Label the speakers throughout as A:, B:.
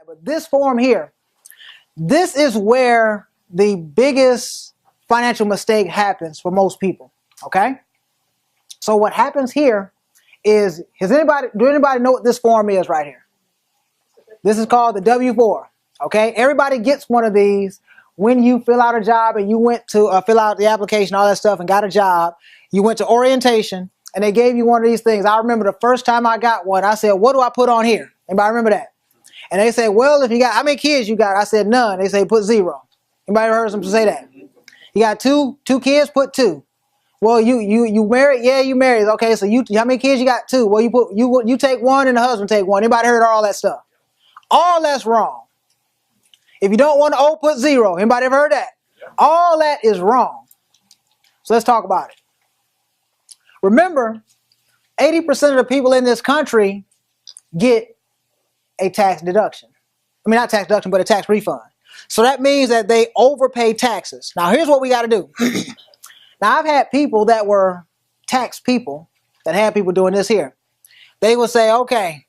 A: But this form here, this is where the biggest financial mistake happens for most people, okay? So what happens here is, do anybody know what this form is right here? This is called the W-4, okay? Everybody gets one of these when you fill out a job and you went to fill out the application, all that stuff, and got a job. You went to orientation, and they gave you one of these things. I remember the first time I got one, I said, what do I put on here? Anybody remember that? And they say, well, if you got, how many kids you got? I said, none. They say, put 0. Anybody ever heard them say that? You got two kids, put 2. Well, you married? Yeah, you married. Okay, so how many kids you got? 2. Well, you take 1 and the husband take 1. Anybody heard all that stuff? All that's wrong. If you don't want to owe, put 0. Anybody ever heard that? All that is wrong. So let's talk about it. Remember, 80% of the people in this country get a tax deduction. I mean, not tax deduction, but a tax refund. So that means that they overpay taxes. Now, here's what we got to do. Now, I've had people that were tax people that had people doing this here. They would say, okay,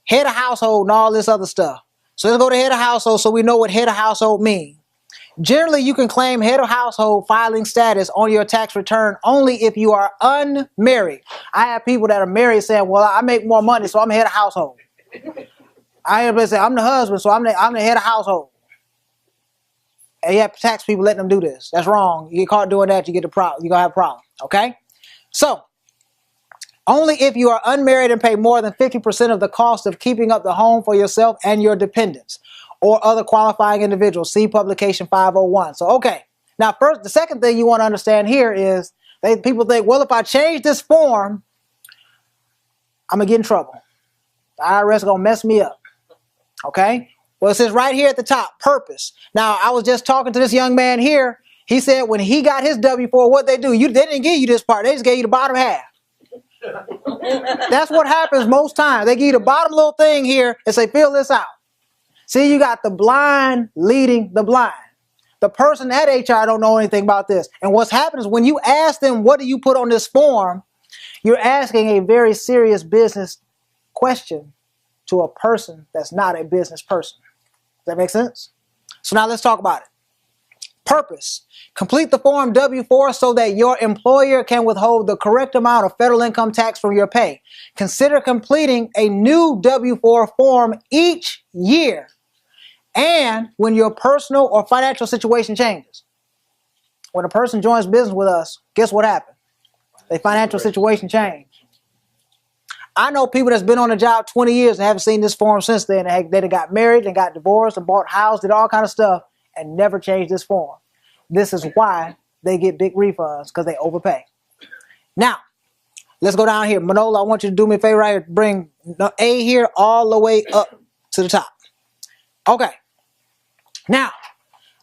A: head of household and all this other stuff. So let's go to head of household so we know what head of household means. Generally, you can claim head of household filing status on your tax return only if you are unmarried. I have people that are married saying, well, I make more money, so I'm head of household. I hear people say, I'm the husband, so I'm the head of household. And you have tax people letting them do this. That's wrong. You get caught doing that, you get the problem. You're going to have a problem. Okay? So, only if you are unmarried and pay more than 50% of the cost of keeping up the home for yourself and your dependents or other qualifying individuals. See publication 501. So, okay. Now, first, the second thing you want to understand here is people think, well, if I change this form, I'm going to get in trouble. The IRS is going to mess me up. Okay? Well, it says right here at the top, purpose. Now, I was just talking to this young man here. He said when he got his W-4, what they do, they didn't give you this part. They just gave you the bottom half. That's what happens most times. They give you the bottom little thing here and say, fill this out. See, you got the blind leading the blind. The person at HR don't know anything about this. And what's happening is when you ask them, what do you put on this form, you're asking a very serious business question to a person that's not a business person. Does that make sense? So now let's talk about it. Purpose. Complete the form W-4 so that your employer can withhold the correct amount of federal income tax from your pay. Consider completing a new W-4 form each year and when your personal or financial situation changes. When a person joins business with us, guess what happened? Their financial situation changed. I know people that's been on the job 20 years and haven't seen this form since then. They got married and got divorced and bought a house, did all kind of stuff, and never changed this form. This is why they get big refunds, because they overpay. Now, let's go down here. Manola, I want you to do me a favor right here. Bring A here all the way up to the top. Okay. Now,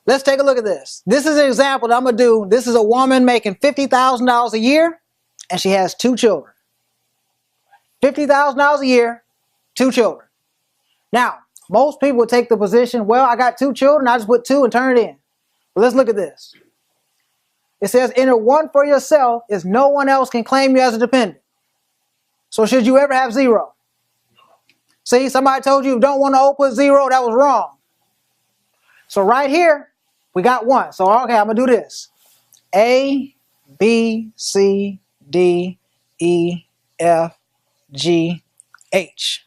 A: let's take a look at this. This is an example that I'm going to do. This is a woman making $50,000 a year, and she has 2 children. $50,000 a year, 2 children. Now, most people would take the position, well, I got 2 children, I just put 2 and turn it in. But let's look at this. It says, enter 1 for yourself as no one else can claim you as a dependent. So should you ever have 0? See, somebody told you don't want to owe, put 0, that was wrong. So right here, we got 1. So, okay, I'm going to do this. A, B, C, D, E, F, G, H.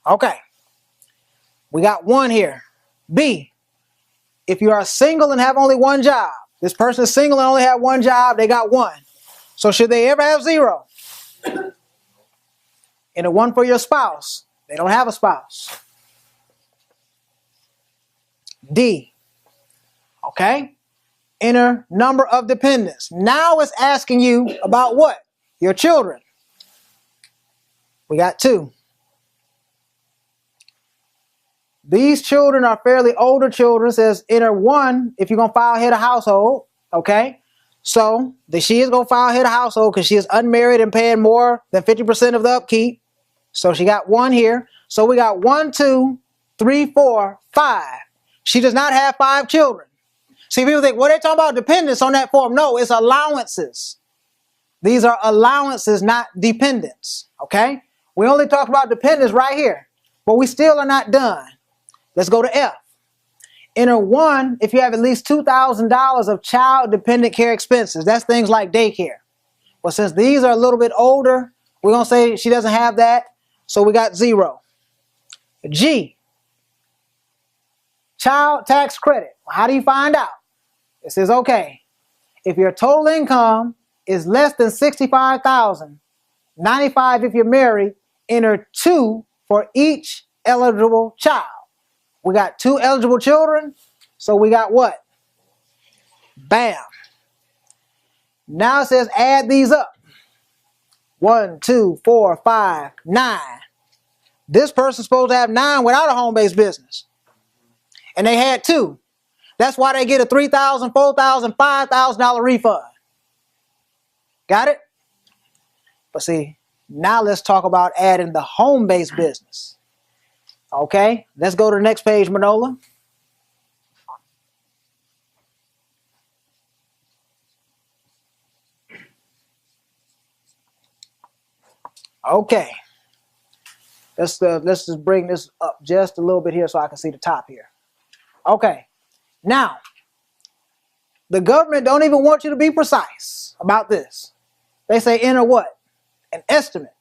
A: Okay. We got 1 here. B. If you are single and have only 1 job, this person is single and only have 1 job, they got 1. So should they ever have 0? And a 1 for your spouse. They don't have a spouse. D. Okay. Enter number of dependents. Now it's asking you about what? Your children. We got 2. These children are fairly older children. It says enter 1 if you're going to file head of household. Okay. So she is going to file head of household because she is unmarried and paying more than 50% of the upkeep. So she got 1 here. So we got 1, 2, 3, 4, 5. She does not have 5 children. See, people think, well, they're talking about dependents on that form. No, it's allowances. These are allowances, not dependents. Okay. We only talk about dependents right here. But we still are not done. Let's go to F. Enter 1 if you have at least $2,000 of child dependent care expenses. That's things like daycare. But since these are a little bit older, we're going to say she doesn't have that. So we got 0. G. Child tax credit. How do you find out? It says, okay, if your total income is less than $65,000, 95 if you're married, enter 2 for each eligible child. We got 2 eligible children, so we got what? Bam. Now it says add these up. 1, 2, 4, 5, 9. This person's supposed to have 9 without a home-based business. And they had 2. That's why they get a $3,000, $4,000, $5,000 refund. Got it? But see, now let's talk about adding the home-based business. Okay, let's go to the next page, Manola. Okay, let's just bring this up just a little bit here so I can see the top here. Okay, now the government don't even want you to be precise about this. They say enter what? An estimate.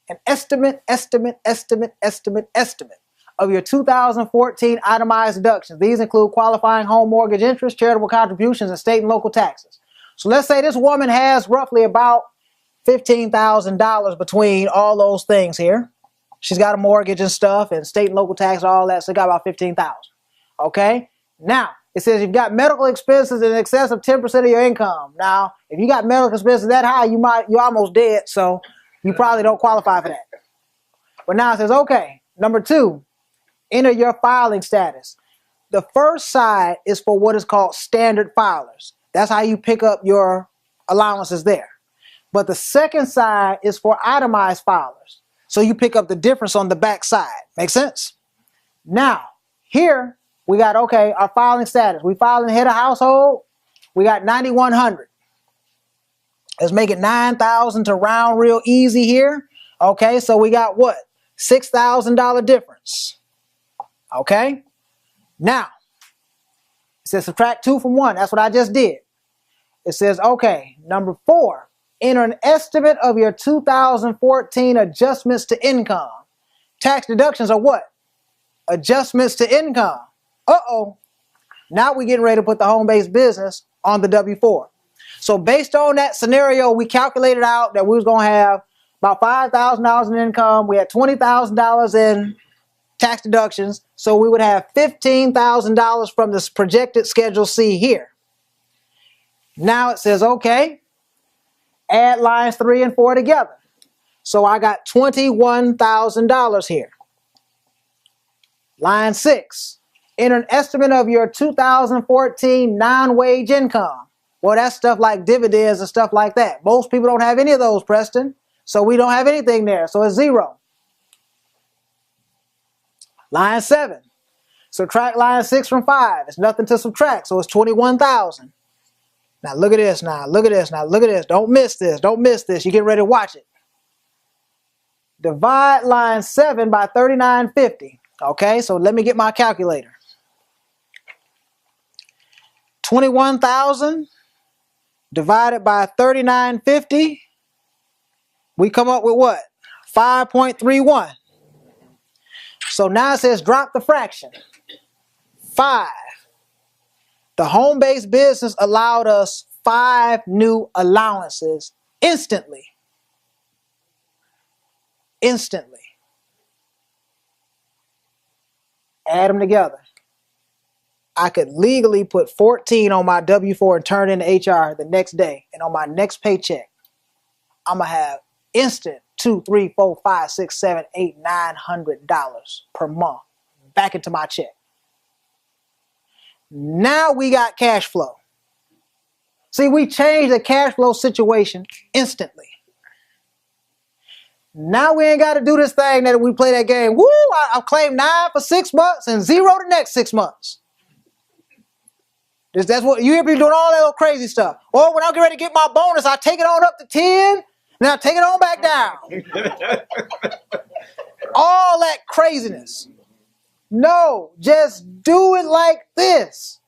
A: An estimate of your 2014 itemized deductions. These include qualifying home mortgage interest, charitable contributions, and state and local taxes. So let's say this woman has roughly about $15,000 between all those things here. She's got a mortgage and stuff, and state and local tax, all that, so got about $15,000. Okay? Now, it says you've got medical expenses in excess of 10% of your income. Now, if you got medical expenses that high, you're almost dead, so you probably don't qualify for that. But now it says, okay, number 2, enter your filing status. The first side is for what is called standard filers. That's how you pick up your allowances there. But the second side is for itemized filers. So you pick up the difference on the back side. Make sense? Now, here we got, okay, our filing status. We filed in the head of household. We got 9,100. Let's make it 9,000 to round real easy here. Okay, so we got what? $6,000 difference. Okay? Now, it says subtract 2 from 1. That's what I just did. It says, okay, number 4, enter an estimate of your 2014 adjustments to income. Tax deductions are what? Adjustments to income. Uh-oh. Now we're getting ready to put the home-based business on the W-4. So based on that scenario, we calculated out that we was going to have about $5,000 in income. We had $20,000 in tax deductions. So we would have $15,000 from this projected Schedule C here. Now it says, okay, add lines 3 and 4 together. So I got $21,000 here. Line 6, enter an estimate of your 2014 non-wage income. Well, that's stuff like dividends and stuff like that. Most people don't have any of those, Preston. So we don't have anything there. So it's 0. Line 7. Subtract line 6 from 5. It's nothing to subtract. So it's 21,000. Now look at this now. Look at this now. Look at this. Don't miss this. Don't miss this. You get ready to watch it. Divide line 7 by 3950. Okay, so let me get my calculator. 21,000 divided by 3950, we come up with what? 5.31. So now it says drop the fraction. 5. The home-based business allowed us 5 new allowances instantly. Instantly. Add them together. I could legally put 14 on my W-4 and turn in to HR the next day. And on my next paycheck, I'm going to have instant $200, $300, $400, $500, $600, $700, $800, $900 per month back into my check. Now we got cash flow. See, we changed the cash flow situation instantly. Now we ain't got to do this thing that we play that game. Woo, I've claimed 9 for 6 months and 0 the next 6 months. That's what you hear people doing, all that little crazy stuff. Or when I get ready to get my bonus, I take it on up to 10, and I take it on back down. all that craziness. No, just do it like this.